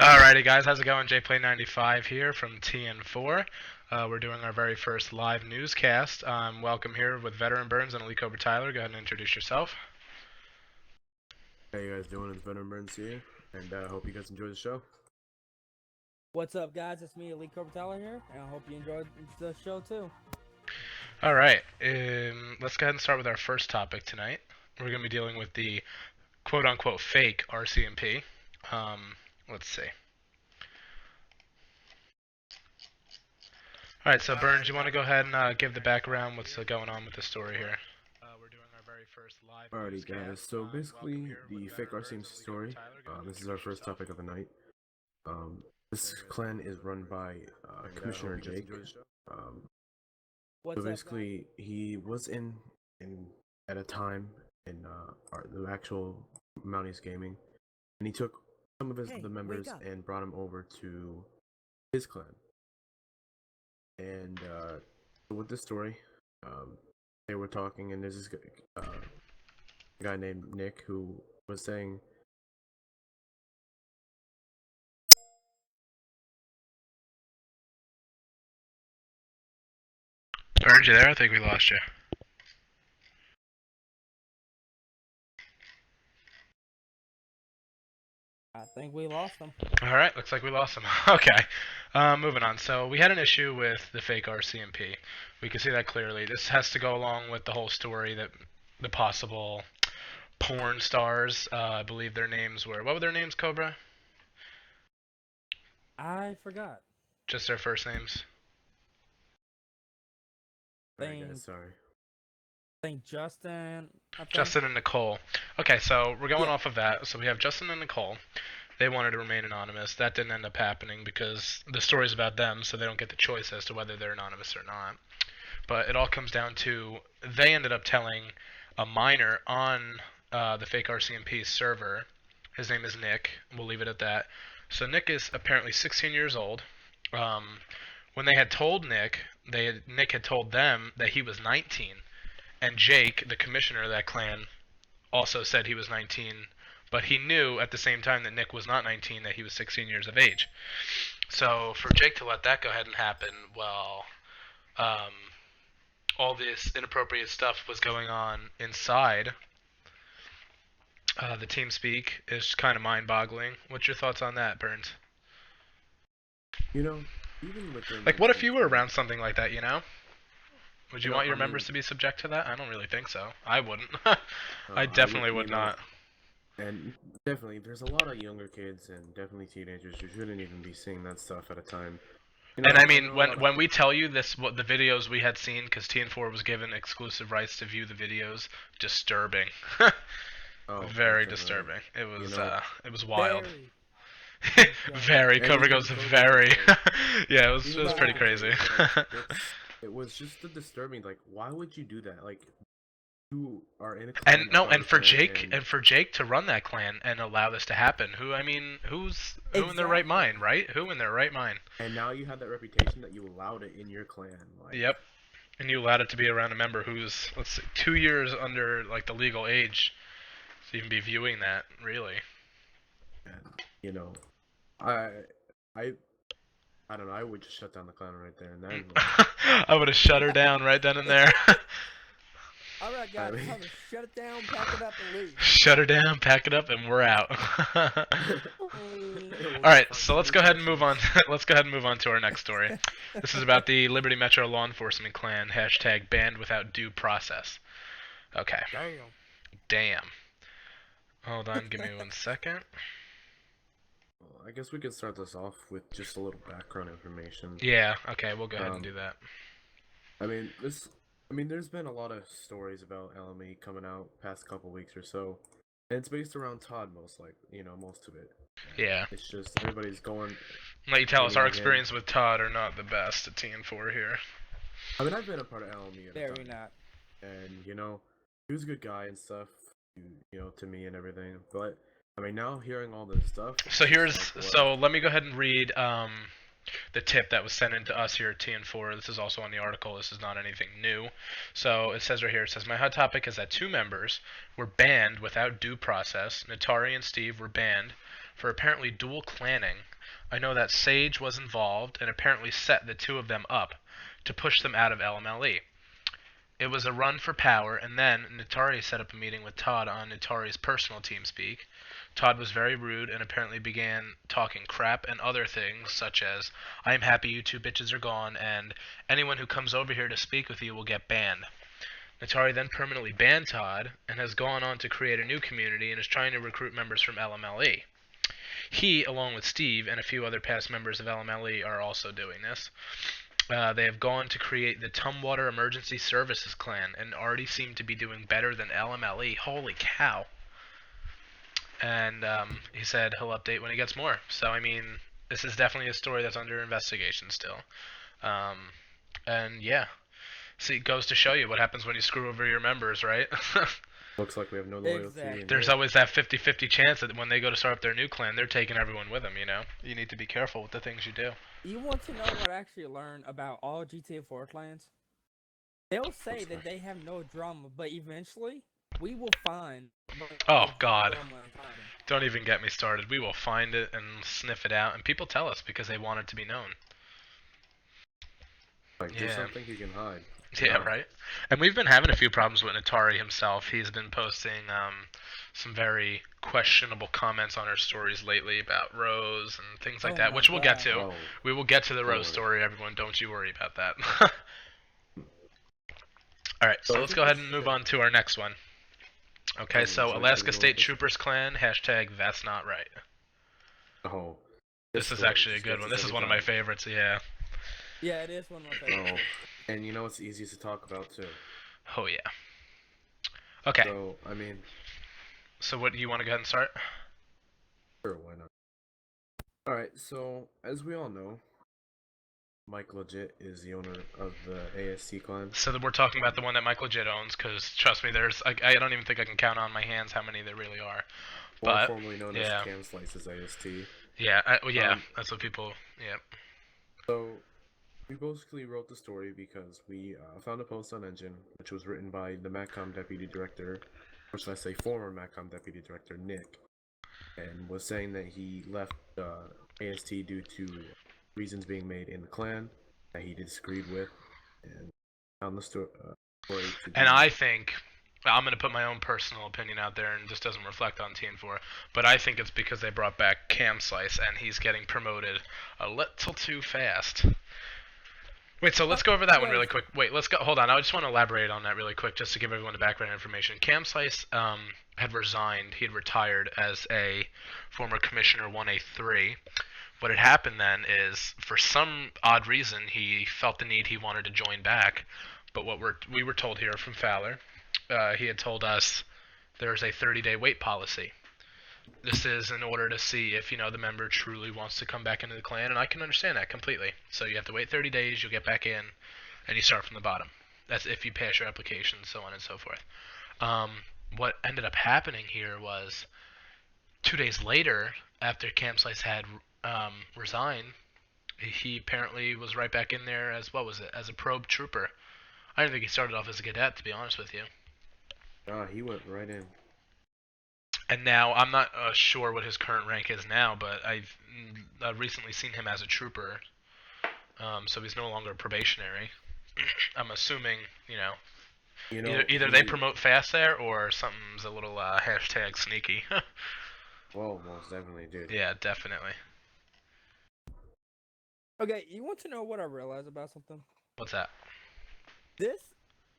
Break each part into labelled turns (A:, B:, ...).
A: Alrighty guys, how's it going? JPlay95 here from TN4. We're doing our very first live newscast. Welcome here with Veteran Burns and Elite Cobra Tyler. Go ahead and introduce yourself.
B: How you guys doing? It's Veteran Burns here, and I hope you guys enjoy the show.
C: What's up, guys? It's me, Elite Cobra Tyler here, and I hope you enjoyed the show too.
A: Alright, let's go ahead and start with our first topic tonight. We're going to be dealing with the quote-unquote fake RCMP. Let's see. Alright, so Burns, you want to go ahead and give the background what's going on with the story here? We're doing our very first live
B: Alrighty guys, so basically the fake RCMP story, this is our first topic of the night. This clan is run by Commissioner Jake. So basically he was in at a time in the actual Mounties Gaming, and he took some of the members and brought them over to his clan. And with this story, they were talking, and there's this guy named Nick who was saying,
A: Burns, you there? I think we lost you.
C: I think we lost them.
A: Alright, looks like we lost him. Okay, moving on. So we had an issue with the fake RCMP. We can see that clearly. This has to go along with the whole story that the possible porn stars, I believe their names were... What were their names, Cobra?
C: I forgot.
A: Just their first names?
B: sorry.
C: I think Justin.
A: Justin and Nicole. Okay, so we're going off of that. So we have Justin and Nicole. They wanted to remain anonymous. That didn't end up happening because the story's about them, so they don't get the choice as to whether they're anonymous or not. But it all comes down to they ended up telling a minor on the fake RCMP server. His name is Nick. We'll leave it at that. So Nick is apparently 16 years old. When they had told Nick had told them that he was 19. And Jake, the commissioner of that clan, also said he was 19, but he knew at the same time that Nick was not 19, that he was 16 years of age. So for Jake to let that go ahead and happen, well, all this inappropriate stuff was going on inside the TeamSpeak is kind of mind-boggling. What's your thoughts on that, Burns?
B: You know, even within...
A: Like, what if you were around something like that, you know? Would you want your members to be subject to that? I don't really think so. I wouldn't. I definitely would not.
B: And definitely, there's a lot of younger kids and definitely teenagers who shouldn't even be seeing that stuff at a time. You know,
A: and I mean, when we tell you this, what the videos we had seen, because TN4 was given exclusive rights to view the videos, disturbing. Very disturbing. It was it was wild. Very. Cobra goes very. Yeah, it was pretty crazy.
B: It was just disturbing. Like, why would you do that? Like, you are in a clan.
A: And for Jake to run that clan and allow this to happen, who in their right mind, right? Who in their right mind?
B: And now you have that reputation that you allowed it in your clan. Like,
A: yep. And you allowed it to be around a member who's, let's see, 2 years under like the legal age to even be viewing that, really.
B: And, you know, I don't know, I would just shut down the clan right there and then.
A: I would have shut her down right then and there.
C: Alright guys, shut it down, pack it up, and leave.
A: Shut her down, pack it up, and we're out. Alright, so let's go ahead and move on. Let's go ahead and move on to our next story. This is about the Liberty Metro Law Enforcement Clan, hashtag banned without due process. Okay. Damn. Hold on, give me 1 second.
B: I guess we could start this off with just a little background information.
A: Yeah, okay, we'll go ahead and do that.
B: I mean, there's been a lot of stories about LME coming out past couple weeks or so, and it's based around Todd most of it.
A: Yeah.
B: It's just everybody's going.
A: Let you tell us our experience with Todd are not the best at TN4 here.
B: I mean, I've been a part of LME.
C: Very not.
B: And you know, he was a good guy and stuff, you know, to me and everything, but. I mean, now hearing all this stuff.
A: So let me go ahead and read the tip that was sent in to us here at TN4. This is also on the article. This is not anything new. So it says right here, it says, my hot topic is that 2 members were banned without due process. Natari and Steve were banned for apparently dual clanning. I know that Sage was involved and apparently set the two of them up to push them out of LMLE. It was a run for power, and then Natari set up a meeting with Todd on Natari's personal team speak. Todd was very rude and apparently began talking crap and other things, such as, I am happy you two bitches are gone, and anyone who comes over here to speak with you will get banned. Natari then permanently banned Todd and has gone on to create a new community and is trying to recruit members from LMLE. He, along with Steve and a few other past members of LMLE, are also doing this. They have gone to create the Tumwater Emergency Services Clan and already seem to be doing better than LMLE. Holy cow. And he said he'll update when he gets more. So, I mean, this is definitely a story that's under investigation still. And yeah. See, it goes to show you what happens when you screw over your members, right?
B: Looks like we have no loyalty.
C: Exactly.
A: There's always that 50-50 chance that when they go to start up their new clan, they're taking everyone with them, you know? You need to be careful with the things you do.
C: You want to know what I actually learned about all GTA 4 clans? They'll say that they have no drama, but eventually, we will find...
A: Oh, God.
C: drama and fighting.
A: Don't even get me started. We will find it and sniff it out, and people tell us because they want it to be known.
B: Like, do something you can hide.
A: Yeah, right. And we've been having a few problems with Natari himself. He's been posting some very questionable comments on our stories lately about Rose and things like that, which we'll get to.
B: Oh.
A: We will get to the Rose story, everyone. Don't you worry about that. Alright, so let's go ahead and move on to our next one. Okay, so Alaska State Troopers Clan, hashtag that's not right.
B: Oh.
A: This is actually a good one. This is one of my favorites, yeah.
C: Yeah, it is one of my favorites.
B: Oh. And you know what's easiest to talk about, too?
A: Oh, yeah. Okay.
B: So, I mean...
A: So what, do you want to go ahead and start?
B: Sure, why not? Alright, so, as we all know, Mike Legit is the owner of the AST clan.
A: So we're talking about the one that Mike Legit owns, because, trust me, there's... I don't even think I can count on my hands how many there really are.
B: Well, formerly known as Cam Slice's AST.
A: Yeah, that's what people... Yeah.
B: So... We basically wrote the story because we found a post on Engine, which was written by the MACCOM Deputy Director, or should I say former MACCOM Deputy Director, Nick, and was saying that he left AST due to reasons being made in the clan that he disagreed with, and found the story
A: and I think, I'm going to put my own personal opinion out there, and this doesn't reflect on TN4, but I think it's because they brought back Cam Slice, and he's getting promoted a little too fast. Wait, so let's go over that one really quick. Wait, let's go. Hold on. I just want to elaborate on that really quick, just to give everyone the background information. Cam Slice had resigned. He had retired as a former Commissioner 1A3. What had happened then is, for some odd reason, he felt the need. He wanted to join back. But what we were told here from Fowler, he had told us there's a 30-day wait policy. This is in order to see if, the member truly wants to come back into the clan, and I can understand that completely. So you have to wait 30 days, you'll get back in, and you start from the bottom. That's if you pass your application, so on and so forth. What ended up happening here was 2 days later, after Cam Slice had resigned, he apparently was right back in there as, as a probe trooper. I didn't think he started off as a cadet, to be honest with you.
B: He went right in.
A: And now, I'm not sure what his current rank is now, but I've recently seen him as a trooper. So he's no longer probationary. I'm assuming, either they promote fast there, or something's a little hashtag sneaky.
B: Well, most definitely, dude.
A: Yeah, definitely.
C: Okay, you want to know what I realized about something?
A: What's that?
C: This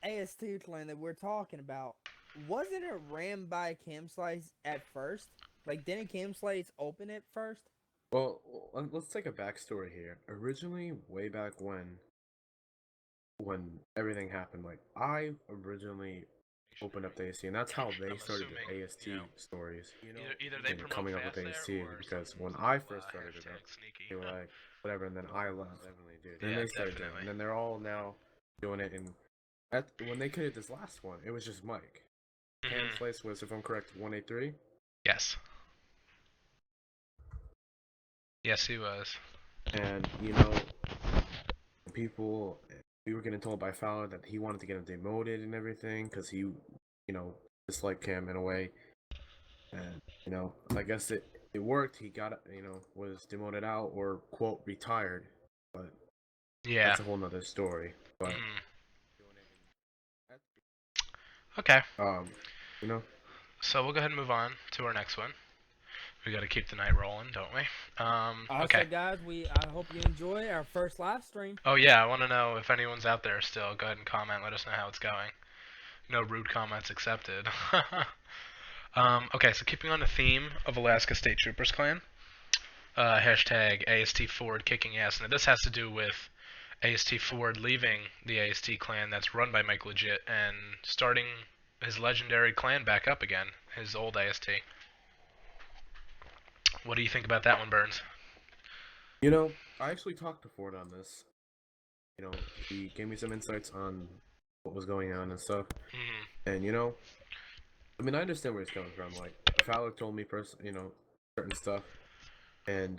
C: AST clan that we're talking about, wasn't it ran by Cam Slice at first? Like, didn't Cam Slice open it first?
B: Well, let's take a backstory here. Originally, way back when everything happened, like, I originally opened up the AST, and that's how they started the AST stories.
A: Either they promote
B: coming up
A: fast
B: with AST,
A: there, or
B: because when I first started it up,
A: sneaky.
B: they were like, whatever, and then I left. Definitely, dude. Then
A: Yeah,
B: they started doing it,
A: definitely.
B: and then they're all now doing it, and when they created this last one, it was just Mike. Cam Slice was, if I'm correct, 183?
A: Yes. Yes, he was.
B: And, people, we were getting told by Fowler that he wanted to get him demoted and everything, because he, disliked Cam in a way. And, I guess it worked. He got, was demoted out or quote retired, but
A: Yeah.
B: that's a whole nother story. But
A: Okay.
B: you know,
A: So we'll go ahead and move on to our next one. We got to keep the night rolling, don't we? Okay.
C: Also, guys, I hope you enjoy our first live stream.
A: Oh yeah, I want to know if anyone's out there still. Go ahead and comment. Let us know how it's going. No rude comments accepted. Okay, so keeping on the theme of Alaska State Troopers Clan, hashtag AST Ford kicking ass. Now this has to do with AST Ford leaving the AST clan that's run by Mike Legit and starting his legendary clan back up again, his old AST. What do you think about that one, Burns?
B: I actually talked to Ford on this. He gave me some insights on what was going on and stuff.
A: Mm-hmm.
B: And I mean, I understand where he's coming from. Like, Fowler told me certain stuff, and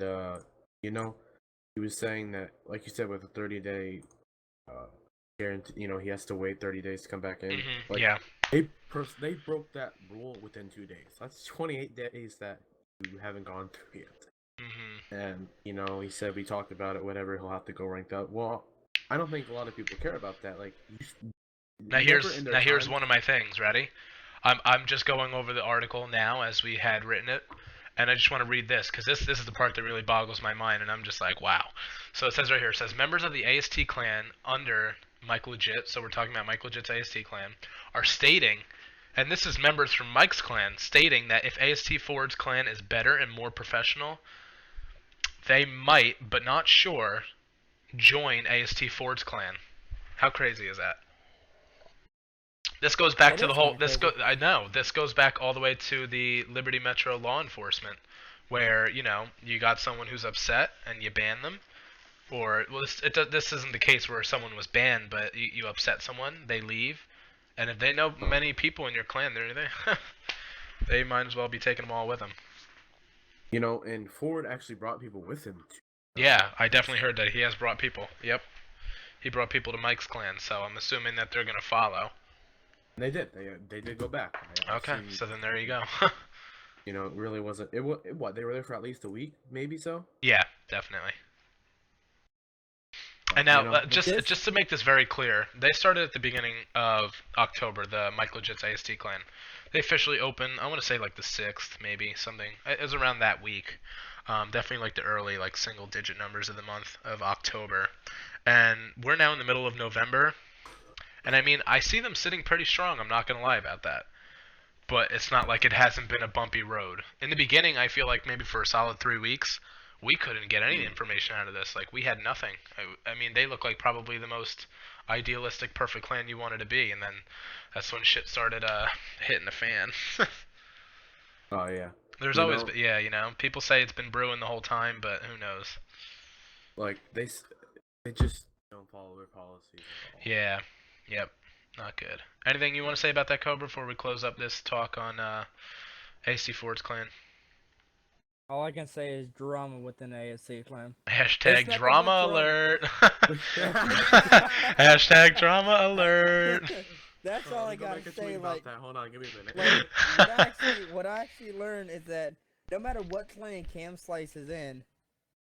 B: he was saying that, like you said, with a 30-day guarantee, he has to wait 30 days to come back in.
A: Mm-hmm.
B: Like,
A: Yeah.
B: They broke that rule within 2 days. That's 28 days that you haven't gone through yet.
A: Mm-hmm.
B: And he said we talked about it. Whatever, he'll have to go ranked up. Well, I don't think a lot of people care about that. Like,
A: Here's one of my things. Ready? I'm just going over the article now as we had written it, and I just want to read this because this is the part that really boggles my mind, and I'm just like, wow. So it says right here, it says members of the AST clan under Mike Legit, so we're talking about Mike Legit's AST clan, are stating, and this is members from Mike's clan, stating that if AST Ford's clan is better and more professional, they might, but not sure, join AST Ford's clan. How crazy is that? This goes back to the whole. I know this goes back all the way to the Liberty Metro law enforcement, where you got someone who's upset and you ban them, or this isn't the case where someone was banned, but you upset someone, they leave, and if they know many people in your clan, they might as well be taking them all with them.
B: And Ford actually brought people with him.
A: Yeah, I definitely heard that he has brought people. Yep, he brought people to Mike's clan, so I'm assuming that they're gonna follow.
B: They did. They did go back.
A: Okay, so then there you go.
B: It really wasn't. What they were there for at least a week, maybe so.
A: Yeah, definitely. And now, just to make this very clear, they started at the beginning of October. The Mike Legit's AST clan. They officially opened. I want to say like the 6th, maybe something. It was around that week. Definitely like the early single-digit numbers of the month of October. And we're now in the middle of November. And I mean, I see them sitting pretty strong. I'm not gonna lie about that. But it's not like it hasn't been a bumpy road. In the beginning, I feel like maybe for a solid 3 weeks, we couldn't get any information out of this. Like, we had nothing. I mean, they look like probably the most idealistic, perfect clan you wanted to be, and then that's when shit started hitting the fan.
B: Oh, yeah.
A: There's always been, yeah, people say it's been brewing the whole time, but who knows?
B: Like, they just don't follow their policies at all.
A: Yeah. Yep. Not good. Anything you want to say about that, Cobra, before we close up this talk on AC Ford's clan?
C: All I can say is drama within the ASC clan.
A: Hashtag drama alert. Hashtag drama alert.
C: That's all I gotta say. Like,
B: that. Hold on, give me a minute.
C: What I actually learned is that no matter what clan Cam Slice is in,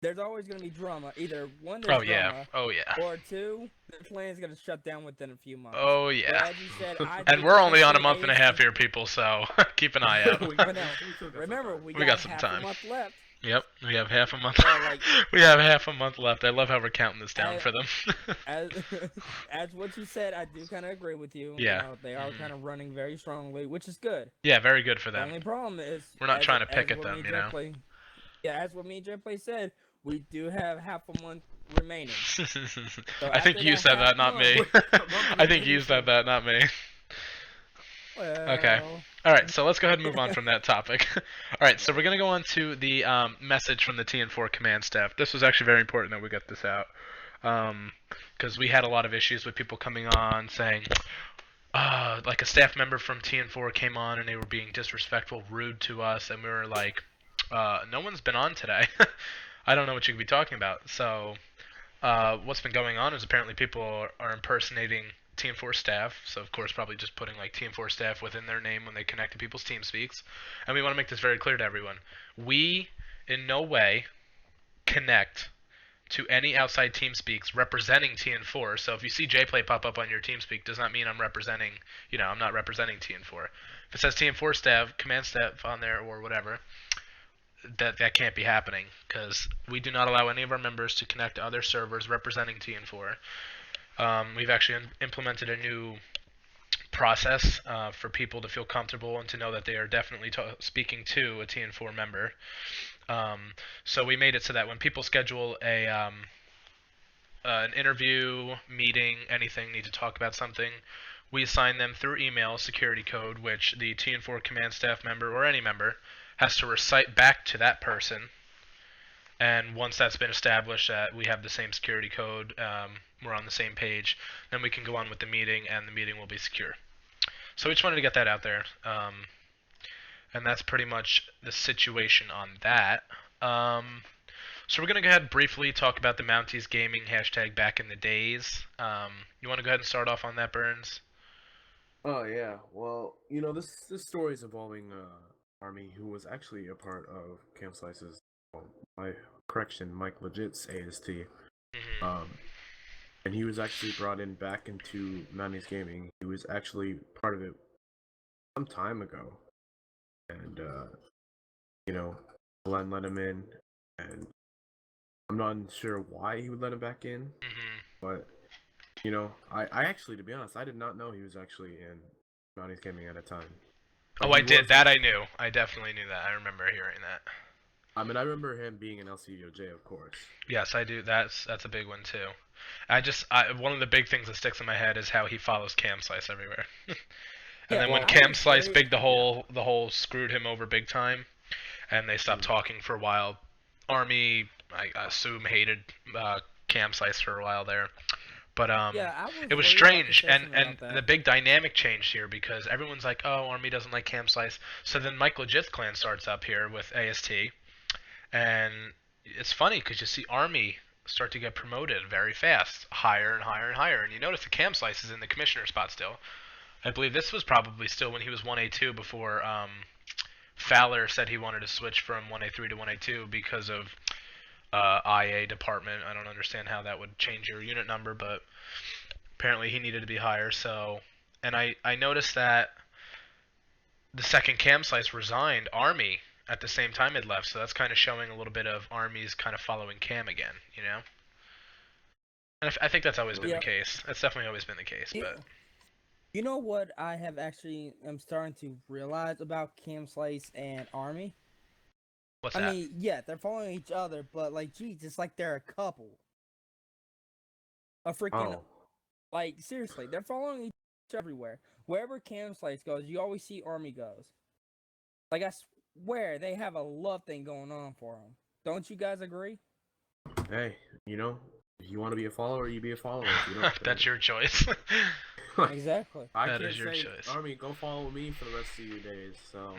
C: there's always going to be drama. Either one, there's drama.
A: Oh, yeah.
C: Or two, the clan's going to shut down within a few months.
A: Oh, yeah.
C: As you said,
A: and we're only on a month and a half here, people, so keep an eye out.
C: Remember, we
A: got some
C: half
A: time.
C: A month left.
A: Yep, we have half a month. We have half a month left. I love how we're counting this down for them.
C: as what you said, I do kind of agree with you.
A: Yeah.
C: They are kind of running very strongly, which is good.
A: Yeah, very good for them.
C: The only problem is
A: we're not trying to pick at them,
C: as what me and Jet Play said, we do have half a month remaining.
A: I think you said that, not me. I think you said that, not me.
C: Well,
A: okay. Alright, so let's go ahead and move on from that topic. Alright, so we're going to go on to the message from the TN4 command staff. This was actually very important that we got this out. Because we had a lot of issues with people coming on saying, like a staff member from TN4 came on and they were being disrespectful, rude to us, and we were like, no one's been on today. I don't know what you could be talking about. So, what's been going on is apparently people are impersonating TN4 staff, so of course probably just putting like TN4 staff within their name when they connect to people's TeamSpeaks. And we want to make this very clear to everyone. We in no way connect to any outside TeamSpeaks representing TN4. So if you see JPlay pop up on your TeamSpeak, does not mean I'm representing, I'm not representing TN4. If it says TN4 staff, command staff on there or whatever, that can't be happening because we do not allow any of our members to connect to other servers representing TN4. We've actually implemented a new process for people to feel comfortable and to know that they are definitely speaking to a TN4 member. So we made it so that when people schedule an interview, meeting, anything, need to talk about something, we assign them through email security code, which the TN4 command staff member or any member has to recite back to that person. And once that's been established that we have the same security code, we're on the same page, then we can go on with the meeting, and the meeting will be secure. So we just wanted to get that out there. And that's pretty much the situation on that. So we're going to go ahead and briefly talk about the Mounties Gaming hashtag back in the days. You want to go ahead and start off on that, Burns?
B: Oh yeah, well, this story is involving Army, who was actually a part of Cam Slice's, Mike Legit's AST.
A: Mm-hmm.
B: And he was actually brought in back into Mounties Gaming. He was actually part of it some time ago, and Glenn let him in, and I'm not sure why he would let him back in, but I actually, to be honest, I did not know he was actually in Mounties Gaming at a time.
A: Oh, I did. That I knew. I definitely knew that. I remember hearing that.
B: I mean, I remember him being in LCPDFR, of course.
A: Yes, I do. That's a big one too. One of the big things that sticks in my head is how he follows Cam Slice everywhere. And then when Cam Slice the whole screwed him over big time, and they stopped talking for a while. Army, I assume, hated Cam Slice for a while there. But it was strange, and the big dynamic changed here because everyone's like, oh, Army doesn't like Cam Slice. So then Mike Legit's clan starts up here with AST, and it's funny because you see Army start to get promoted very fast, higher and higher and higher, and you notice the Cam Slice is in the commissioner spot still. I believe this was probably still when he was 1A2 before Fowler said he wanted to switch from 1A3 to 1A2 because of IA department. I don't understand how that would change your unit number, but apparently he needed to be higher. So, and I noticed that the second Cam Slice resigned, Army at the same time had left, so that's kind of showing a little bit of Army's kind of following Cam again, And I think that's always been the case. That's definitely always been the case, but...
C: You know what I have actually am starting to realize about Cam Slice and Army?
A: What's that?
C: I mean, yeah, they're following each other, but geez, it's like they're a couple. A freaking, seriously, they're following each other everywhere. Wherever Cam Slice goes, you always see Army goes. I swear, they have a love thing going on for them. Don't you guys agree?
B: Hey, if you want to be a follower, you be a follower. If you don't,
A: that's your choice.
C: Exactly.
A: That is your choice.
B: Army, go follow me for the rest of your days. So,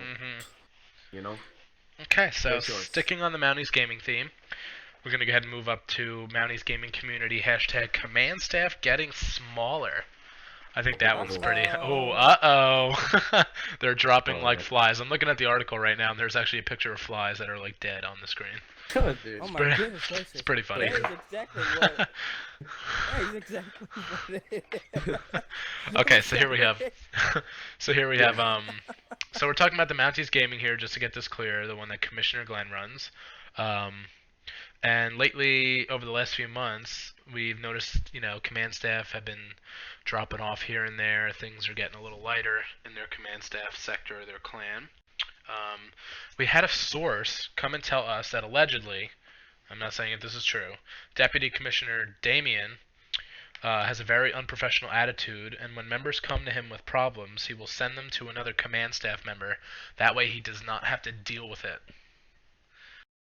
A: Okay, so sticking on the Mounties Gaming theme, we're going to go ahead and move up to Mounties Gaming Community hashtag command staff getting smaller. I think that one's pretty... Oh, they're dropping like flies. I'm looking at the article right now, and there's actually a picture of flies that are dead on the screen.
B: Dude.
C: Oh my goodness,
A: it's pretty funny.
C: That is exactly what...
A: Okay, so here we have... so we're talking about the Mounties Gaming here, just to get this clear, the one that Commissioner Glenn runs. And lately, over the last few months, we've noticed, command staff have been dropping off here and there. Things are getting a little lighter in their command staff sector, their clan. We had a source come and tell us that allegedly, I'm not saying if this is true, Deputy Commissioner Damien has a very unprofessional attitude, and when members come to him with problems, he will send them to another command staff member. That way he does not have to deal with it.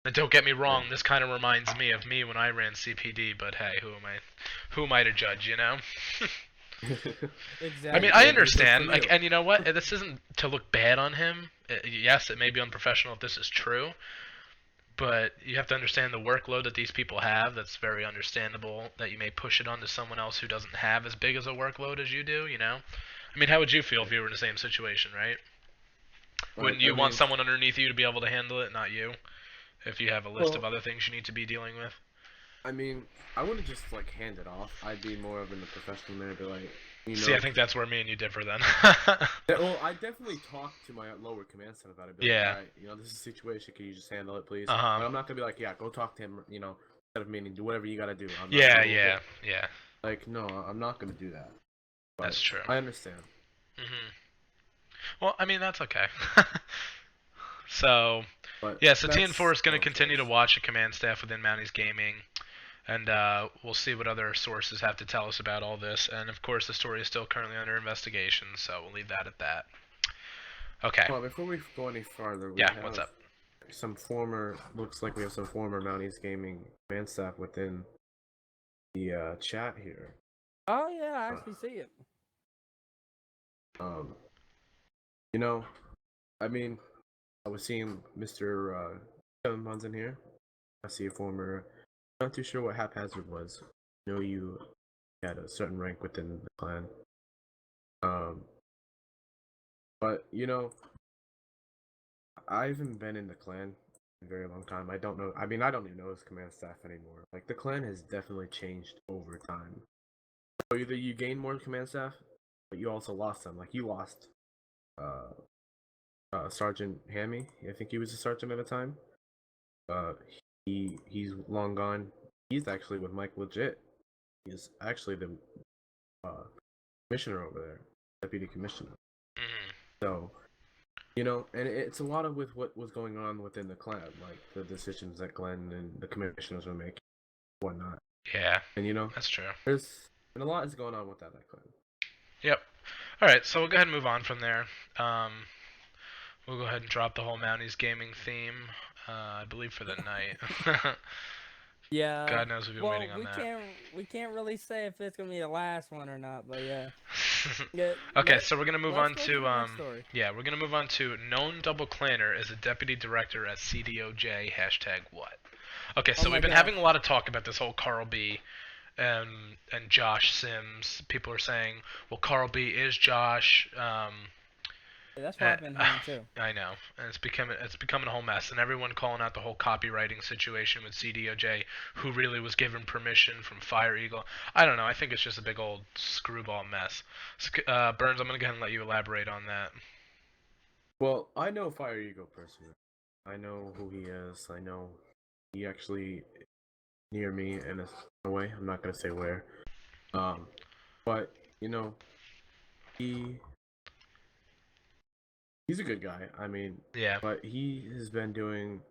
A: And don't get me wrong, this kind of reminds me of me when I ran CPD, but hey, who am I to judge,
C: Exactly.
A: I mean, I understand, and you know what? This isn't to look bad on him. Yes, it may be unprofessional if this is true, but you have to understand the workload that these people have. That's very understandable that you may push it onto someone else who doesn't have as big as a workload as you do, you know? I mean, how would you feel if you were in the same situation, right? Wouldn't you want someone underneath you to be able to handle it, not you? If you have a list of other things you need to be dealing with?
B: I mean, I wouldn't just like hand it off. I'd be more of in the professional manner, be like,
A: See, I think that's where me and you differ then.
B: Well, I definitely talk to my lower command center about it. Be like, all right, this is a situation. Can you just handle it, please? But I'm not gonna be like, yeah, go talk to him. Instead of meaning, do whatever you gotta do. I'm not
A: yeah.
B: Like, no, I'm not gonna do that. But
A: that's true.
B: I understand.
A: Well, I mean, that's okay. So,
B: but
A: so TN4 is going to continue to watch the command staff within Mounties Gaming, and we'll see what other sources have to tell us about all this. And of course, the story is still currently under investigation, so we'll leave that at that. Okay.
B: Well, before we go any farther,
A: what's up?
B: Looks like we have some former Mounties Gaming command staff within the chat here.
C: Oh yeah, I actually see it.
B: I mean, I was seeing Mr. Kevin Buns in here. I see a former. Not too sure what Haphazard was. I know you had a certain rank within the clan. But I haven't been in the clan in a very long time. I don't know. I mean, I don't even know his command staff anymore. Like the clan has definitely changed over time. So either you gain more command staff, but you also lost them. Like you lost Sergeant Hammy. I think he was a sergeant at a time. He's long gone. He's actually with Mike Legit. He's actually the commissioner over there, deputy commissioner. So, and it's a lot of with what was going on within the clan, like the decisions that Glenn and the commissioners were making, whatnot.
A: Yeah.
B: And
A: that's true.
B: There's a lot is going on with that clan.
A: Yep. All right, so we'll go ahead and move on from there. We'll go ahead and drop the whole Mounties Gaming theme, I believe, for the night.
C: Yeah.
A: God knows we've been waiting on that.
C: We can't really say if it's gonna be the last one or not, but yeah.
A: Okay, so we're gonna move on to we're gonna move on to known double clanner is a deputy director at CDOJ #what. Okay, so we've been having a lot of talk about this whole Carl B. And Josh Sims. People are saying, well, Carl B. is Josh.
C: That's what I've been hearing too.
A: I know, and it's becoming a whole mess, and everyone calling out the whole copywriting situation with CDOJ, who really was given permission from Fire Eagle. I don't know. I think it's just a big old screwball mess. So, Burns, I'm gonna go ahead and let you elaborate on that.
B: Well, I know Fire Eagle personally. I know who he is. I know he actually near me in a way. I'm not gonna say where. But he's a good guy. I mean,
A: yeah.
B: But he has been doing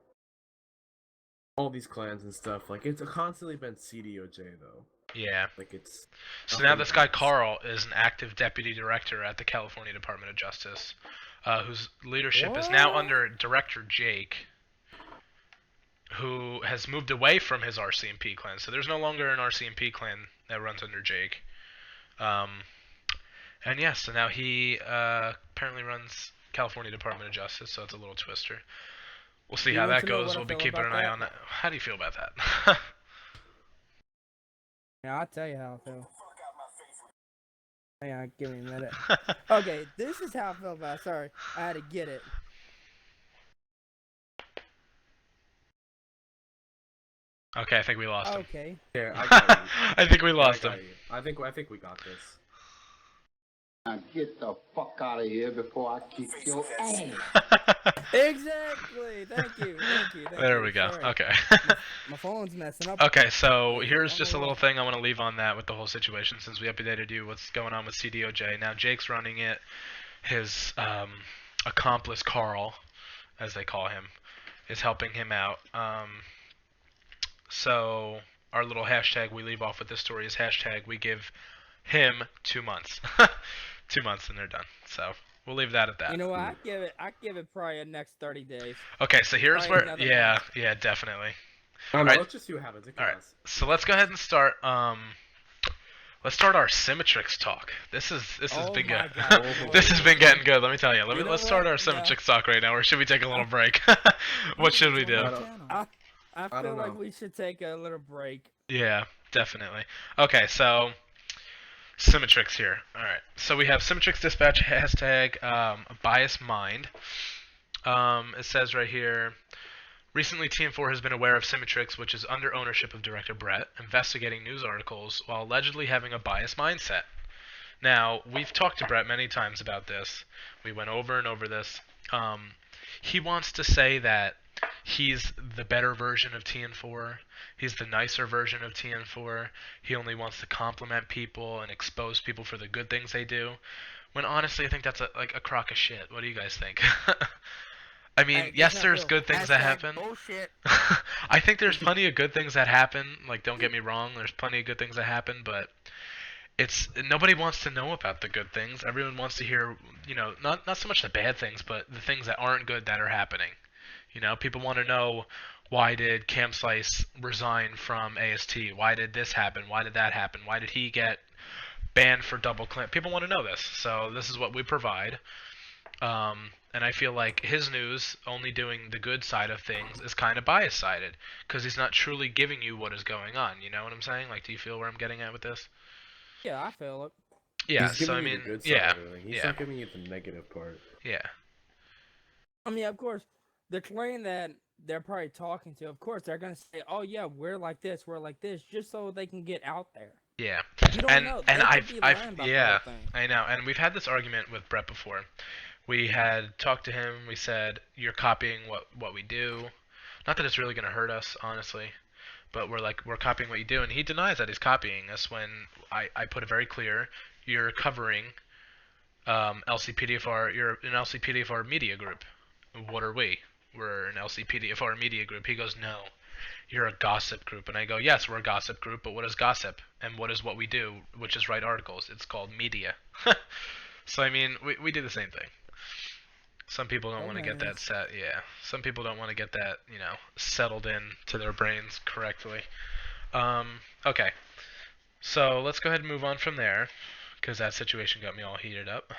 B: all these clans and stuff. Like it's constantly been CDOJ though.
A: Yeah.
B: Like it's.
A: So now this guy Carl is an active deputy director at the California Department of Justice, whose leadership is now under Director Jake, who has moved away from his RCMP clan. So there's no longer an RCMP clan that runs under Jake. And yes, so now he apparently runs California Department of Justice, so it's a little twister. We'll see how that goes. We'll be keeping an eye on that. How do you feel about that?
C: Yeah, I'll tell you how I feel. Hang on, give me a minute. Okay, this is how I feel about it. Sorry, I had to get it.
A: Okay, I think we lost him.
C: Okay.
B: Yeah, I got you.
A: I think we lost him.
B: I think we got this.
D: Now get the fuck out of here before I kick your ass.
C: Exactly. Thank you.
A: There we go.
C: Sorry.
A: Okay.
C: My phone's messing up.
A: Okay, so here's just a little thing I want to leave on that with the whole situation since we updated you what's going on with CDOJ. Now Jake's running it. His accomplice Carl, as they call him, is helping him out. So our little hashtag we leave off with this story is hashtag we give him 2 months. 2 months and they're done. So we'll leave that at that.
C: You know what? I give it probably the next 30 days.
A: Okay, so here's where yeah, definitely.
B: All right, let's just see what happens.
A: All right, so let's go ahead and start. Let's start our Symmetrix talk. This has
C: Oh
A: been
C: my
A: good.
C: God,
A: This has been getting good. Let me tell you.
C: You know
A: Let's start
C: what?
A: our
C: Yeah.
A: Symmetrix talk right now, or should we take a little break? What should we do?
C: I
B: I
C: feel
B: don't
C: like
B: know.
C: we should take a little break.
A: Yeah, definitely. Okay, so Symmetrix here. All right. So we have Symmetrix dispatch hashtag bias mind. It says right here. Recently, TN4 has been aware of Symmetrix, which is under ownership of director Brett, investigating news articles while allegedly having a biased mindset. Now, we've talked to Brett many times about this. We went over and over this. He wants to say that he's the better version of TN4. He's the nicer version of TN4. He only wants to compliment people and expose people for the good things they do. When honestly, I think that's like a crock of shit. What do you guys think? I mean,
C: Hey,
A: yes,
C: this
A: there's
C: Phil.
A: good things that
C: Hashtag
A: happen.
C: Bullshit.
A: I think there's plenty of good things that happen. Like, don't get me wrong, there's plenty of good things that happen, but it's nobody wants to know about the good things. Everyone wants to hear, not so much the bad things, but the things that aren't good that are happening. People want to know, why did Cam Slice resign from AST? Why did this happen? Why did that happen? Why did he get banned for double claim? People want to know this, so this is what we provide. And I feel like his news, only doing the good side of things, is kind of bias-sided, because he's not truly giving you what is going on. You know what I'm saying? Like, do you feel where I'm getting at with this?
C: Yeah, I feel it.
A: Yeah,
B: He's
A: so
B: giving
A: I
B: you
A: mean,
B: the good side
A: yeah,
B: of everything. He's
A: yeah,
B: not giving you the negative part.
A: yeah,
C: I mean, of course, the clan that they're probably talking to, of course, they're gonna say, "Oh yeah, we're like this, just so they can get out there."
A: yeah.
C: You don't know.
A: And
C: They could be lying about the
A: yeah,
C: whole thing.
A: I know. And we've had this argument with Brett before. We had talked to him. We said, you're copying what we do. Not that it's really gonna hurt us, honestly. But we're copying what you do, and he denies that he's copying us when I put it very clear. You're covering LCPDFR. You're an LCPDFR media group. What are we? We're an LCPDFR media group. He goes, no, you're a gossip group. And I go, yes, we're a gossip group, but what is gossip? And what is what we do, which is write articles? It's called media. So, I mean, we do the same thing. Some people don't want to get that set, yeah. Some people don't want to get that, settled in to their brains correctly. Okay. So let's go ahead and move on from there, because that situation got me all heated up.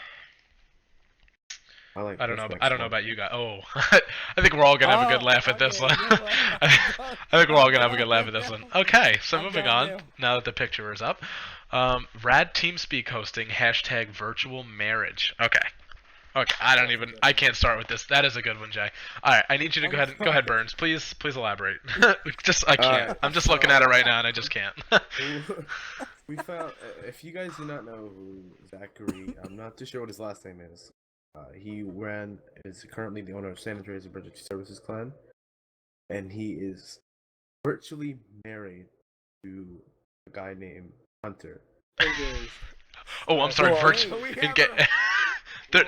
A: I don't know about you guys. Oh, I think we're all gonna have a good laugh at this one. I think we're all gonna have a good laugh at this one. Okay, so moving on. Now that the picture is up, Rad TeamSpeak hosting hashtag virtual marriage. Okay. Okay, I can't start with this. That is a good one, Jay. All right, I need you to go ahead, Burns. Please elaborate. I can't. I'm just looking at it right now, and I just can't.
B: We found, if you guys do not know who Zachary, I'm not too sure what his last name is. He is currently the owner of San Andreas Emergency Services Clan, and he is virtually married to a guy named Hunter.
A: Oh, I'm sorry, virtual.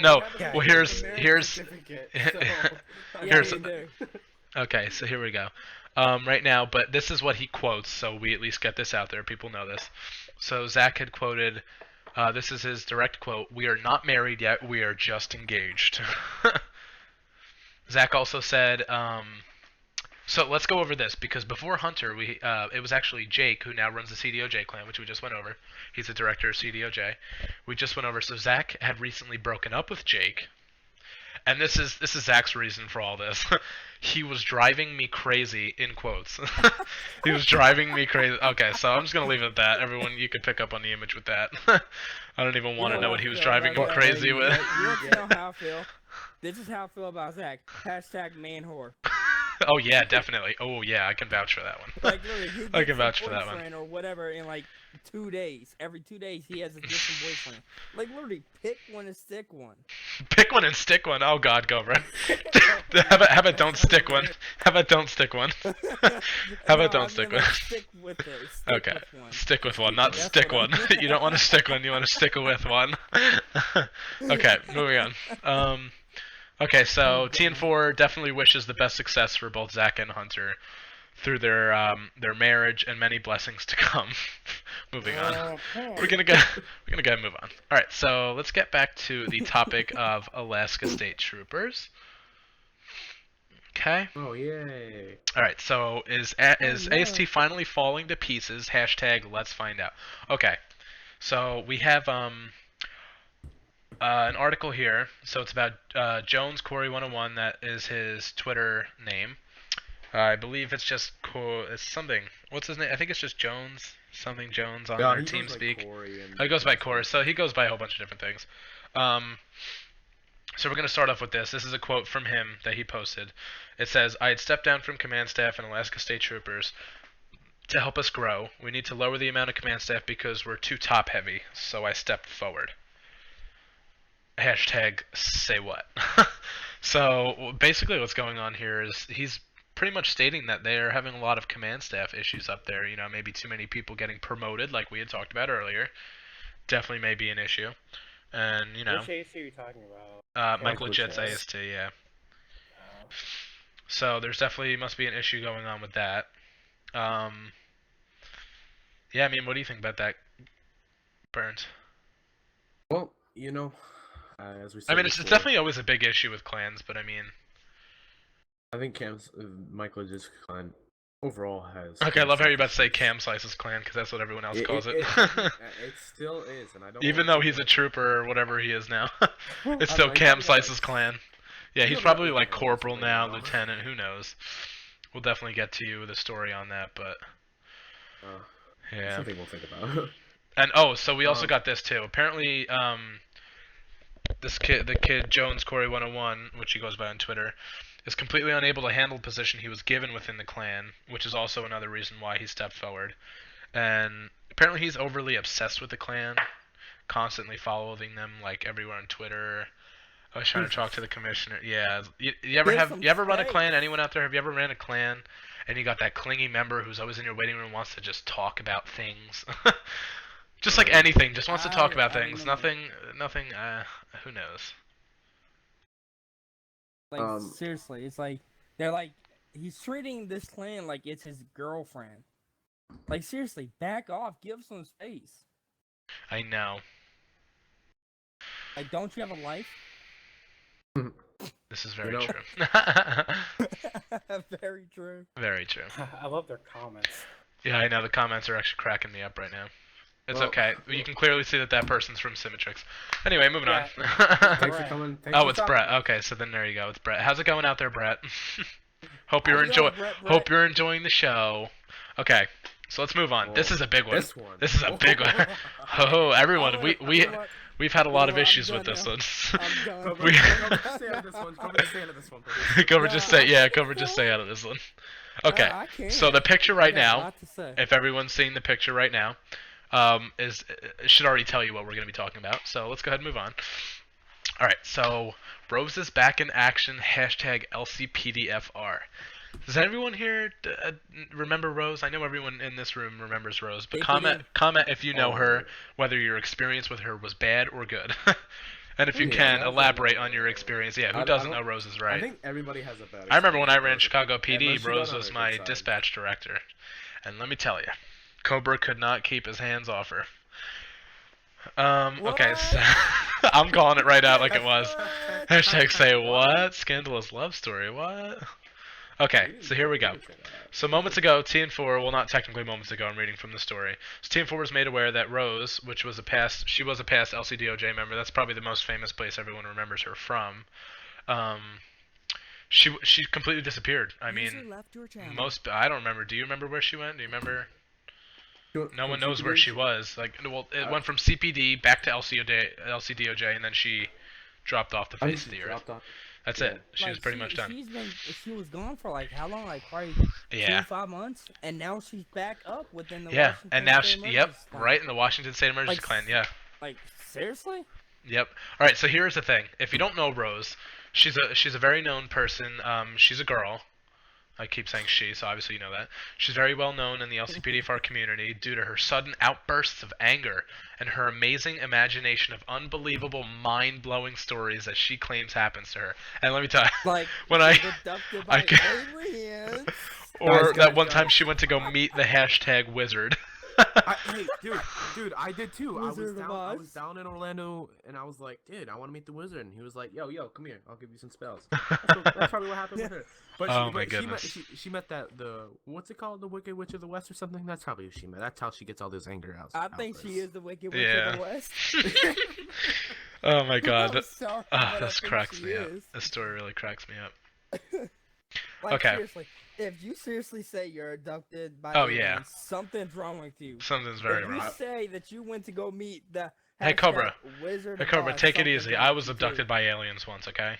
A: No. Well, here's. Okay, so here we go. Right now, but this is what he quotes, so we at least get this out there. People know this. So Zach had quoted. This is his direct quote: "We are not married yet. We are just engaged." Zach also said. So let's go over this, because before Hunter, it was actually Jake, who now runs the CDOJ clan, which we just went over. He's the director of CDOJ. We just went over. So Zach had recently broken up with Jake, and this is Zach's reason for all this. He was driving me crazy, in quotes. He was driving me crazy. Okay, so I'm just gonna leave it at that. Everyone, you could pick up on the image with that. I don't even want to know what he was driving me crazy with.
C: You want to know how I feel? This is how I feel about Zach. Hashtag man whore.
A: Oh yeah, definitely. Oh yeah, I can vouch for that one.
C: Like literally,
A: I can vouch for that one.
C: Or whatever in like 2 days. Every 2 days he has a different boyfriend. Like literally, pick one and stick one.
A: Pick one and stick one. Oh God, go bro. How about don't stick one? How about don't stick one? How about don't stick one?
C: Stick with it.
A: Okay, stick with one, not stick one. You don't want to stick one. You want to stick with one. Okay, moving on. Okay, so TN4 definitely wishes the best success for both Zach and Hunter through their marriage and many blessings to come. Moving on. We're gonna go and move on. All right, so let's get back to the topic of Alaska State Troopers. Okay.
B: Oh yay!
A: All right, so is AST finally falling to pieces? Hashtag let's find out. Okay. So we have an article here. So it's about Jones Corey 101. That is his Twitter name. I believe it's just it's something. What's his name? I think it's just Jones. Something Jones on
B: Yeah,
A: their
B: he goes by
A: TeamSpeak.
B: Corey and
A: Oh, he goes by Corey. So he goes by a whole bunch of different things. So we're going to start off with this. This is a quote from him that he posted. It says, "I had stepped down from command staff and Alaska State Troopers to help us grow. We need to lower the amount of command staff because we're too top heavy, so I stepped forward." Hashtag say what. So basically what's going on here is he's pretty much stating that they're having a lot of command staff issues up there. You know, maybe too many people getting promoted, like we had talked about earlier. Definitely may be an issue. And, you know,
E: Which AC are you talking about?
A: Michael Legit's AST, yeah. So there's definitely must be an issue going on with that. Yeah, I mean, what do you think about that, Burns?
B: Well, you know, as we said
A: I mean, it's
B: before,
A: definitely always a big issue with clans, but I mean...
B: I think Michael Legit's clan overall has...
A: Okay, I love how you're about to say Cam Slice's clan, because that's what everyone else calls it.
B: It still is, and I don't...
A: Even though he's a trooper or whatever he is now. It's
B: I
A: still
B: know,
A: Cam
B: he's
A: Slice's
B: like-
A: clan. Yeah, he's
B: he's
A: probably
B: like
A: like corporal
B: something
A: now,
B: now.
A: lieutenant, who knows. We'll definitely get to you with a story on that, but... yeah.
B: Something we'll think about.
A: And so we also got this too. Apparently, the kid Jones Corey 101, which he goes by on Twitter, is completely unable to handle the position he was given within the clan, which is also another reason why he stepped forward. And apparently he's overly obsessed with the clan, constantly following them like everywhere on Twitter. I was trying to talk to the commissioner. Yeah, you ever run a clan? Anyone out there? Have you ever ran a clan? And you got that clingy member who's always in your waiting room, wants to just talk about things. Just like anything, just wants to talk about things. Nothing, who knows?
C: Like, seriously, it's like, they're like, he's treating this clan like it's his girlfriend. Like, seriously, back off, give some space.
A: I know.
C: Like, don't you have a life?
A: This is very
B: You know-
A: true.
C: Very true.
A: Very true.
E: I love their comments.
A: Yeah, I know, the comments are actually cracking me up right now. It's
B: Well,
A: okay. You can clearly see that person's from Symmetrix. Anyway, moving on.
B: Thanks for coming. Thanks
A: Oh,
B: for
A: it's
B: stopping.
A: Brett. Okay, so then there you go. It's Brett. How's it going out there, Brett? Hope you're
C: How's it going, Brett?
A: Hope you're enjoying the show. Okay, so let's move on. This is a big one. This is a big one. Oh, everyone, we've had a lot of issues with this one.
C: I'm done.
A: We-
B: Stay out of this one. Cover, stay out of this one, please.
A: Cover just stay out of this one. Okay,
C: I can't.
A: so the picture right
C: I got a
A: now,
C: lot to say.
A: if everyone's seeing the picture right now, it should already tell you what we're going to be talking about. So let's go ahead and move on. All right, so Rose is back in action. Hashtag LCPDFR. Does everyone here remember Rose? I know everyone in this room remembers Rose, but comment if you know her, whether your experience with her was bad or good. And if you can, elaborate on your experience. Yeah, who doesn't know Rose is right?
B: I think everybody has a bad
A: I remember when I ran
B: experience
A: Chicago
B: with
A: PD,
B: unless you
A: Rose
B: got on
A: was
B: her
A: my
B: good side.
A: dispatch director. And let me tell you, Cobra could not keep his hands off her. Okay, so I'm calling it right out like it was. Hashtag say what? Scandalous love story, what? Okay, so here we go. So moments ago, TN4, well not technically moments ago, I'm reading from the story. So TN4 was made aware that Rose, which was she was a past LCDOJ member, that's probably the most famous place everyone remembers her from. She completely disappeared. I mean, I don't remember. Do you remember where she went? Do you remember? No one knows where she was. Like, well, it went from CPD back to LCDOJ, and then she dropped off the face of the earth. That's it. She was pretty much done.
C: She was gone for like how long? Like probably 2-5 months, and now she's back up within the Washington
A: and now
C: State Emergency Clan.
A: right in the Washington State Emergency Clan. Yeah.
C: Like seriously?
A: Yep. All right. So here's the thing. If you don't know Rose, she's a very known person. She's a girl. I keep saying she, so obviously you know that. She's very well known in the LCPDFR community due to her sudden outbursts of anger and her amazing imagination of unbelievable, mind-blowing stories that she claims happens to her. And let me tell you,
C: Like
A: when
C: abducted by
A: I
C: aliens.
A: or
B: Guys,
A: that one time she went to go meet the hashtag wizard.
B: Hey, dude, I did too.
C: Wizard of
B: I was
C: Oz.
B: down in Orlando, and I was like, dude, I want to meet the wizard, and he was like, yo, come here, I'll give you some spells. That's probably what happened with her. But
A: Oh my goodness.
B: she met the what's it called, the Wicked Witch of the West or something. That's probably who she met. That's how she gets all those anger out.
C: I think she is the Wicked Witch
A: Yeah.
C: of the West.
A: Oh my god.
C: I'm sorry, but I
A: This
C: think
A: cracks
C: she
A: me up.
C: is.
A: This story really cracks me up.
C: Like,
A: Okay.
C: seriously, if you seriously say you're abducted by
A: Oh,
C: aliens,
A: yeah.
C: something's wrong with you.
A: Something's very
C: If you
A: wrong.
C: say that you went to go meet the
A: Hey, Cobra.
C: Wizard
A: Hey
C: of
A: Cobra,
C: Oz,
A: take it
C: something's
A: easy.
C: wrong
A: I
C: with
A: was
C: you,
A: abducted
C: too.
A: by aliens once, okay?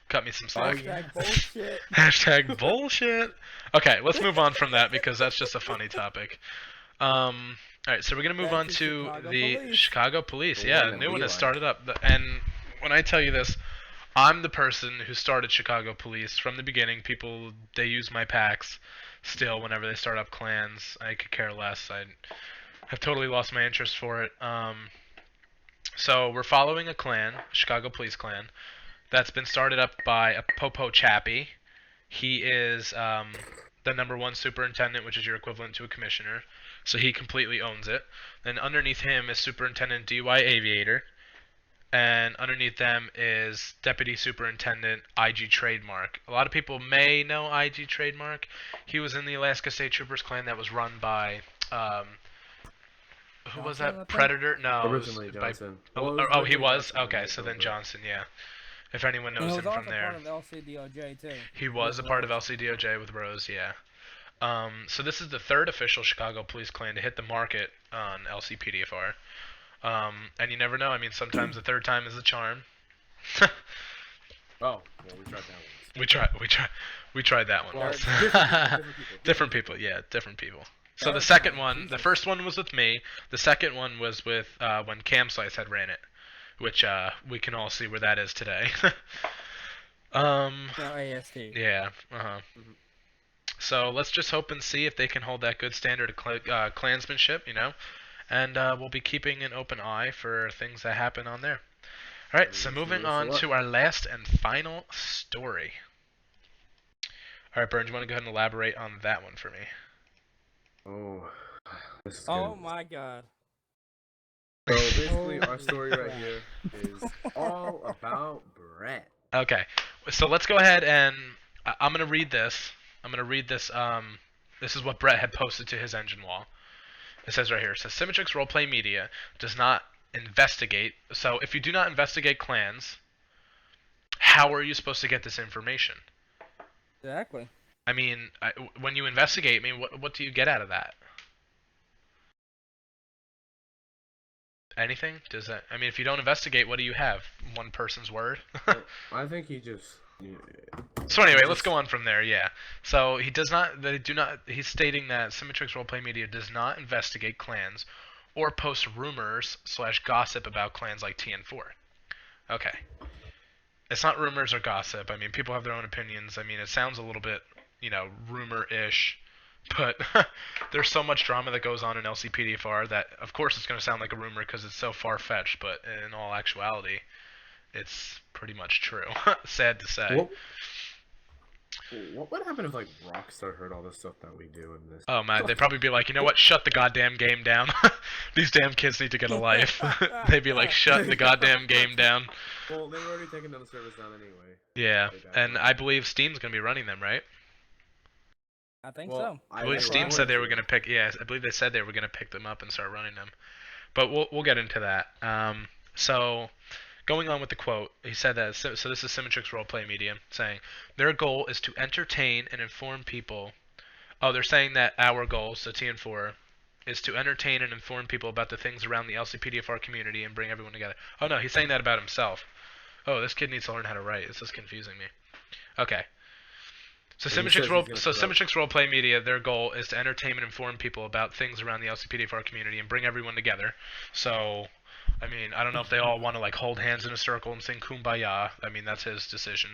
A: Cut me some slack.
C: Hashtag bullshit.
A: Hashtag bullshit. Okay, let's move on from that because that's just a funny topic. Alright, so we're gonna move
C: Back
A: on
C: to
A: to
C: Chicago
A: the
C: police.
A: Chicago Police.
B: The
A: Yeah,
B: one
A: a
B: that
A: new
B: we
A: one has
B: like.
A: started up. And when I tell you this, I'm the person who started Chicago Police from the beginning. People, they use my packs still whenever they start up clans. I could care less. I have totally lost my interest for it. So we're following a clan, Chicago Police clan, that's been started up by a Popo Chappie. He is the #1 superintendent, which is your equivalent to a commissioner. So he completely owns it. Then underneath him is Superintendent DY Aviator. And underneath them is Deputy Superintendent IG Trademark. A lot of people may know IG Trademark. He was in the Alaska State Troopers clan that was run by who was
C: Johnson, I
A: that?
C: think?
A: Predator? No, it was
B: Originally
A: by-
B: Johnson.
A: Oh,
B: Well, it was
A: oh, he
B: originally
A: was?
B: Johnson,
A: Okay,
B: and
A: so
B: they
A: then
B: took over.
A: Johnson, yeah. If anyone
C: And
A: knows
C: he
A: him
C: was
A: from
C: also
A: there.
C: part of LCDOJ, too.
A: He was a part of LCDOJ with Rose, yeah. So this is the third official Chicago Police clan to hit the market on LCPDFR. And you never know. I mean, sometimes the third time is the charm.
B: Oh, well, we tried that once.
A: We tried that one.
C: Well,
A: Different people, yeah, different people. So the
C: Third
A: second
C: time,
A: one, the
C: Jesus.
A: first one was with me. The second one was with when Cam Slice had ran it, which we can all see where that is today.
C: No, AST.
A: Yeah. So let's just hope and see if they can hold that good standard of clansmanship, you know, and we'll be keeping an open eye for things that happen on there. All right, so moving on to our last and final story. All right, Burns, you want to go ahead and elaborate on that one for me?
B: Oh, this is
C: Oh
B: good.
C: my god.
B: So basically, our
C: Holy
B: story right
C: crap.
B: here is all about Brett.
A: Okay, so let's go ahead and I'm gonna read this. This is what Brett had posted to his engine wall. It says right here. It says Symmetrix Roleplay Media does not investigate. So if you do not investigate clans, how are you supposed to get this information?
C: Exactly.
A: I mean, when you investigate, I mean, what do you get out of that? Anything? Does that? I mean, if you don't investigate, what do you have? One person's word?
B: I think he just.
A: So anyway, let's go on from there. Yeah. So he does not. They do not. He's stating that Symmetrix Roleplay Media does not investigate clans, or post rumors / gossip about clans like TN4. Okay. It's not rumors or gossip. I mean, people have their own opinions. I mean, it sounds a little bit, rumor-ish, but there's so much drama that goes on in LCPDFR that, of course, it's going to sound like a rumor because it's so far-fetched, but in all actuality, it's pretty much true. Sad to say.
B: What would happen if, like, Rockstar heard all the stuff that we do in this?
A: Oh, man, they'd probably be like, you know what, shut the goddamn game down. These damn kids need to get a life. They'd be like, shut the goddamn game down.
B: Well, they were already taking the service down anyway.
A: Yeah, and I believe Steam's going to be running them, right?
C: I think
B: Well,
C: so.
A: I believe Steam said they were going to pick. Yeah, I believe they said they were going to pick them up and start running them. But we'll get into that. So, going on with the quote, he said that. So this is Symmetrix Roleplay Media saying their goal is to entertain and inform people. Oh, they're saying that our goal, so TN4, is to entertain and inform people about the things around the LCPDFR community and bring everyone together. Oh no, he's saying that about himself. Oh, this kid needs to learn how to write. This is confusing me. Okay. So Symmetrix Roleplay Media, their goal is to entertain and inform people about things around the LCPDFR community and bring everyone together. So, I mean, I don't know if they all want to like hold hands in a circle and sing Kumbaya. I mean, that's his decision.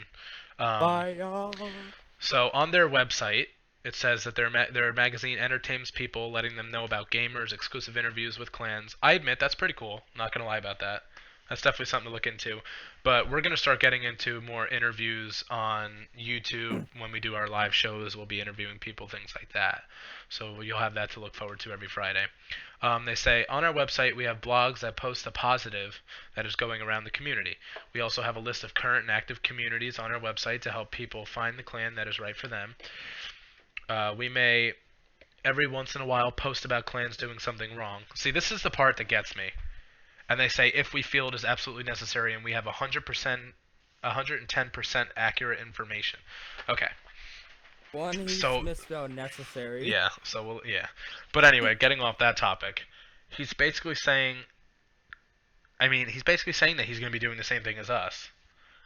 A: So on their website, it says that their magazine entertains people, letting them know about gamers, exclusive interviews with clans. I admit that's pretty cool. Not gonna lie about that. That's definitely something to look into. But we're going to start getting into more interviews on YouTube when we do our live shows. We'll be interviewing people, things like that. So you'll have that to look forward to every Friday. They say, on our website, we have blogs that post the positive that is going around the community. We also have a list of current and active communities on our website to help people find the clan that is right for them. We may, every once in a while, post about clans doing something wrong. See, this is the part that gets me. And they say if we feel it is absolutely necessary and we have 110% accurate information. Okay.
C: One, he's
A: So
C: misspelled necessary.
A: yeah, so yeah. But anyway, getting off that topic, he's basically saying he's basically saying that he's going to be doing the same thing as us.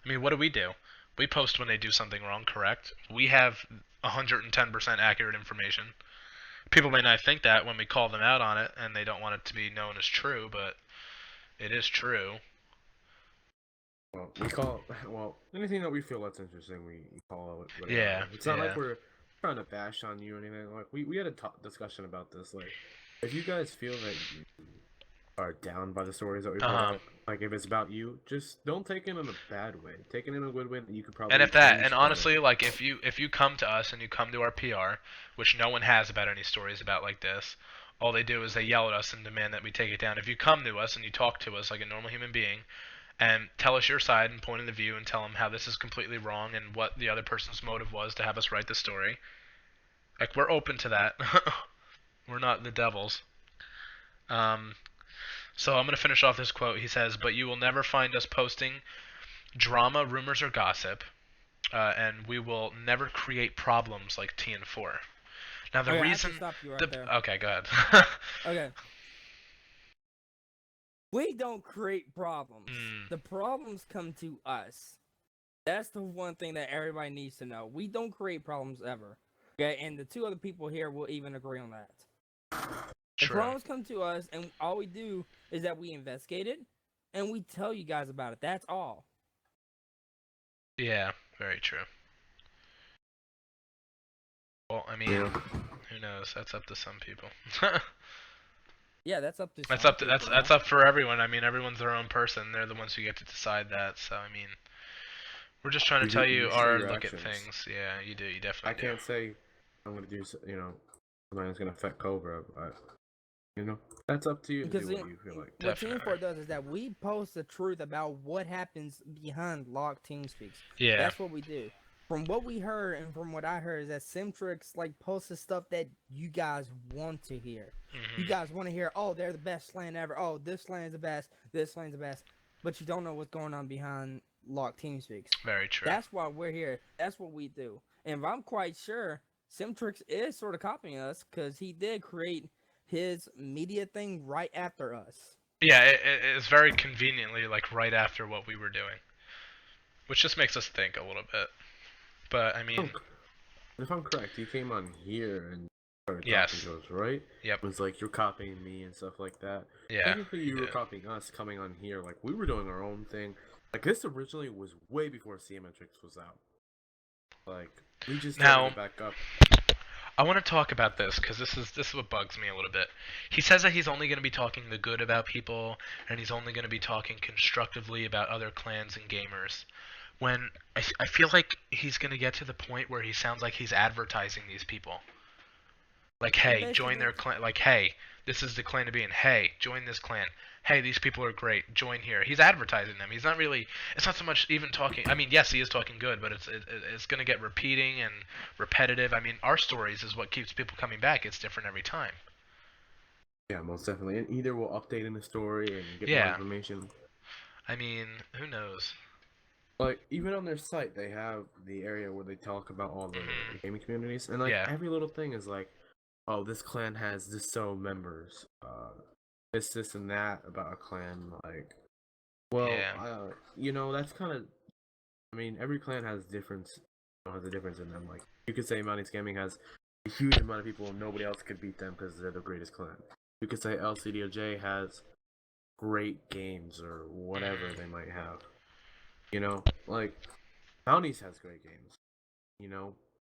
A: I mean, what do? We post when they do something wrong, correct? We have 110% accurate information. People may not think that when we call them out on it and they don't want it to be known as true, but it is true.
B: Well, anything that we feel that's interesting, we call it. Whatever.
A: Yeah.
B: It's not like we're trying to bash on you or anything. Like we had a discussion about this. Like, if you guys feel that you are down by the stories that we put out, like if it's about you, just don't take it in a bad way. Take it in a good way that you could probably.
A: And honestly, like if you come to us and you come to our PR, which no one has about any stories about like this, all they do is they yell at us and demand that we take it down. If you come to us and you talk to us like a normal human being, and tell us your side and point of the view and tell them how this is completely wrong and what the other person's motive was to have us write the story, like we're open to that. We're not the devils. So I'm going to finish off this quote. He says, "But you will never find us posting drama, rumors, or gossip, and we will never create problems like TN4." Now the reason.
C: I have to stop you right there.
A: Okay, go ahead.
C: Okay. We don't create problems. The problems come to us. That's the one thing that everybody needs to know. We don't create problems ever. Okay, and the two other people here will even agree on that. The problems come to us, and all we do is that we investigate it, and we tell you guys about it. That's all.
A: Yeah, very true. Well, I mean, who knows? That's up to some people.
C: Yeah, that's up to.
A: That's up for everyone. I mean, everyone's their own person. They're the ones who get to decide that. So I mean, we're just trying to tell you our look at things. Yeah, you do. You definitely.
B: I can't say I'm gonna do. Something that's gonna affect Cobra, but that's up to you.
C: Because
B: to do what you feel like.
C: What TN4 does is that we post the truth about what happens behind locked TeamSpeaks.
A: Yeah.
C: That's what we do. From what we heard and from what I heard is that Simtrix posts the stuff that you guys want to hear. You guys want to hear, oh, they're the best LAN ever. Oh, this LAN's the best. This LAN's the best. But you don't know what's going on behind locked TeamSpeaks.
A: Very true.
C: That's why we're here. That's what we do. And I'm quite sure Simtrix is sort of copying us because he did create his media thing right after us.
A: Yeah, it's very conveniently right after what we were doing, which just makes us think a little bit. But I mean,
B: if I'm correct, you came on here and started
A: yes,
B: talking to us, right?
A: Yep.
B: It was like you're copying me and stuff like that.
A: Yeah.
B: Technically, you were copying us coming on here. Like we were doing our own thing. Like this originally was way before CMatrix was out. Like we just
A: now
B: it back up.
A: I want to talk about this because this is what bugs me a little bit. He says that he's only going to be talking the good about people, and he's only going to be talking constructively about other clans and gamers. When I feel like he's going to get to the point where he sounds like he's advertising these people. Like, hey, join their clan. Like, hey, this is the clan to be in. Hey, join this clan. Hey, these people are great. Join here. He's advertising them. He's not really. It's not so much even talking. I mean, yes, he is talking good, but it's going to get repeating and repetitive. I mean, our stories is what keeps people coming back. It's different every time.
B: Yeah, most definitely. And either we'll update in the story and get more information.
A: I mean, who knows?
B: Like even on their site, they have the area where they talk about all the gaming communities, and every little thing is like, oh, this clan has this so members, this and that about a clan. Like, well, that's kind of. I mean, every clan has a difference in them. Like, you could say Mounties Gaming has a huge amount of people, and nobody else could beat them because they're the greatest clan. You could say LCPDFR has great games or whatever they might have. Like Mounties has great games.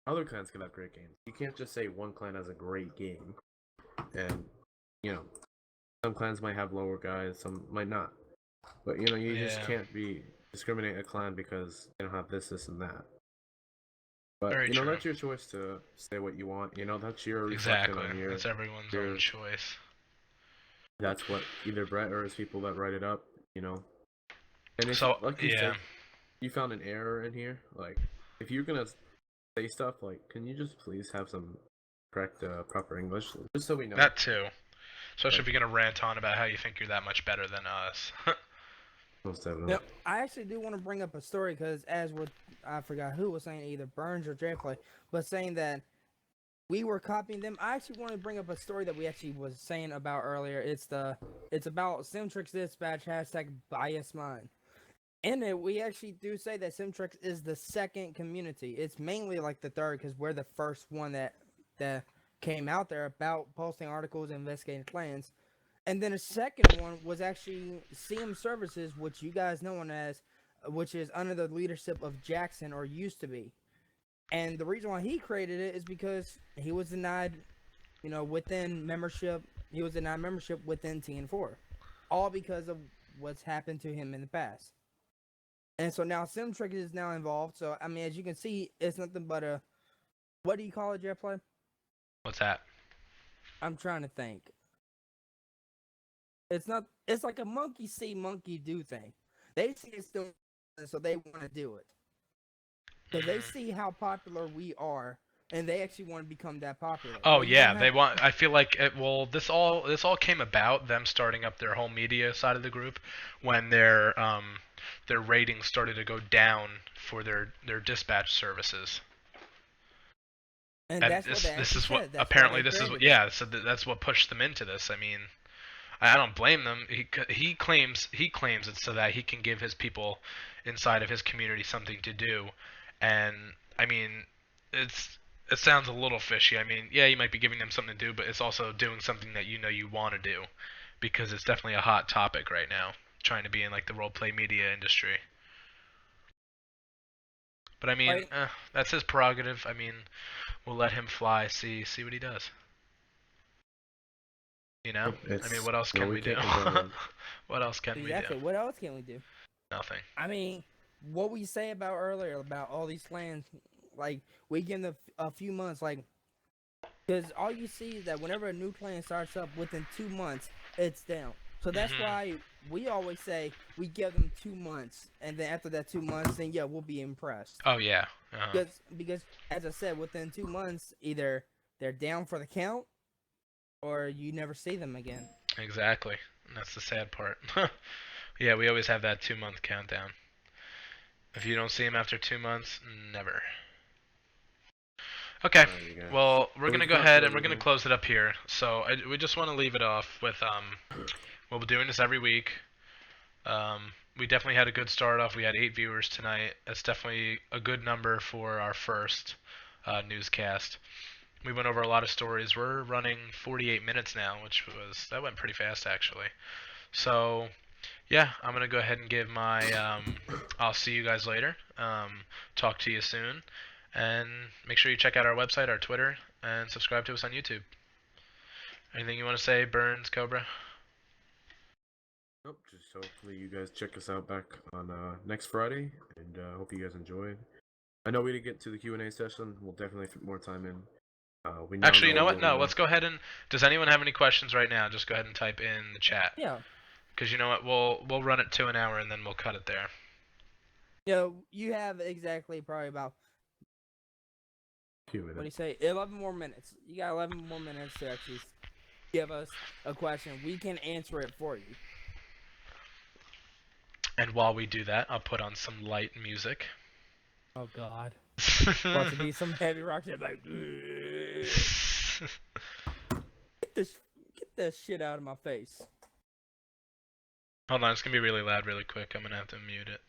B: Other clans can have great games. You can't just say one clan has a great game. And some clans might have lower guys, some might not. But you know, you just
A: Yeah.
B: can't be discriminate a clan because they don't have this, and that. But
A: Very
B: you know,
A: true.
B: that's your choice to say what you want. You know, that's your reflection
A: Exactly.
B: on
A: That's everyone's own
B: your.
A: choice.
B: That's what either Brett or his people that write it up. You know, and if
A: So
B: like you
A: yeah.
B: said, you found an error in here. Like, if you're gonna say stuff, like, can you just please have some correct, proper English, just so we know.
A: That too. Especially
B: Like,
A: if you're gonna rant on about how you think you're that much better than us.
B: most definitely.
C: Now, I actually do want to bring up a story because, as what I forgot who was saying, either Burns or Jplay, but saying that we were copying them. I actually want to bring up a story that we actually was saying about earlier. It's about Simtrix Dispatch #BiasMine. In it, we actually do say that Simtrix is the second community. It's mainly like the third because we're the first one that came out there about posting articles and investigating clans. And then a second one was actually CM Services, which you guys know him as, which is under the leadership of Jackson, or used to be. And the reason why he created it is because he was denied, within membership. He was denied membership within TN4, all because of what's happened to him in the past. And so now Simtrick is now involved. So I mean, as you can see, it's nothing but a, what do you call it, Jetplay?
A: What's that?
C: I'm trying to think. It's like a monkey see, monkey do thing. They see it's doing, so they want to do it. Because they see how popular we are, and they actually want to become that popular.
A: Oh
C: Well,
A: yeah, they want. I feel like this all came about them starting up their whole media side of the group when their ratings started to go down for their dispatch services.
C: And
A: And
C: that's what they
A: this
C: actually
A: is what
C: said. That's
A: apparently
C: why they
A: this is what,
C: created it.
A: yeah. So that's what pushed them into this. I mean, I don't blame them. He claims it's so that he can give his people inside of his community something to do, and I mean, it sounds a little fishy. I mean, yeah, you might be giving them something to do, but it's also doing something that you know you want to do, because it's definitely a hot topic right now. Trying to be in like the role play media industry. But I mean,
C: Right.
A: that's his prerogative. I mean, we'll let him fly. See what he does. You know? I mean, what else can we do?
B: Can't condone them.
A: What else can we do?
C: Exactly. What else can we do?
A: Nothing.
C: I mean, what we say about earlier about all these clans, like, we give them a few months, like, because all you see is that whenever a new clan starts up, within 2 months, it's down. So that's why we always say we give them 2 months, and then after that 2 months, then yeah, we'll be impressed.
A: Oh yeah.
C: Because as I said, within 2 months, either they're down for the count, or you never see them again.
A: Exactly. And that's the sad part. Yeah, we always have that 2-month countdown. If you don't see him after 2 months, never. Okay. Well, we're gonna go ahead and we're gonna close it up here. So we just want to leave it off with we'll be doing this every week. We definitely had a good start off. We had 8 viewers tonight. That's definitely a good number for our first newscast. We went over a lot of stories. We're running 48 minutes now, that went pretty fast actually. So yeah, I'm gonna go ahead and give my I'll see you guys later. Talk to you soon, and make sure you check out our website, our Twitter, and subscribe to us on YouTube. Anything you want to say, Burns, Cobra?
B: Nope. Just hopefully you guys check us out back on next Friday, and hope you guys enjoyed. I know we didn't get to the Q&A session. We'll definitely fit more time in.
A: Actually, you know what? No, let's go ahead and. Does anyone have any questions right now? Just go ahead and type in the chat.
C: Yeah.
A: Because you know what? We'll run it to an hour and then we'll cut it there.
C: You have exactly probably about,
B: Q&A.
C: what do you say, 11 more minutes. You got 11 more minutes to actually give us a question. We can answer it for you.
A: And while we do that, I'll put on some light music.
C: Oh God. About to be some heavy rock shit like. Get this shit out of my face.
A: Hold on, it's gonna be really loud really quick. I'm gonna have to mute it.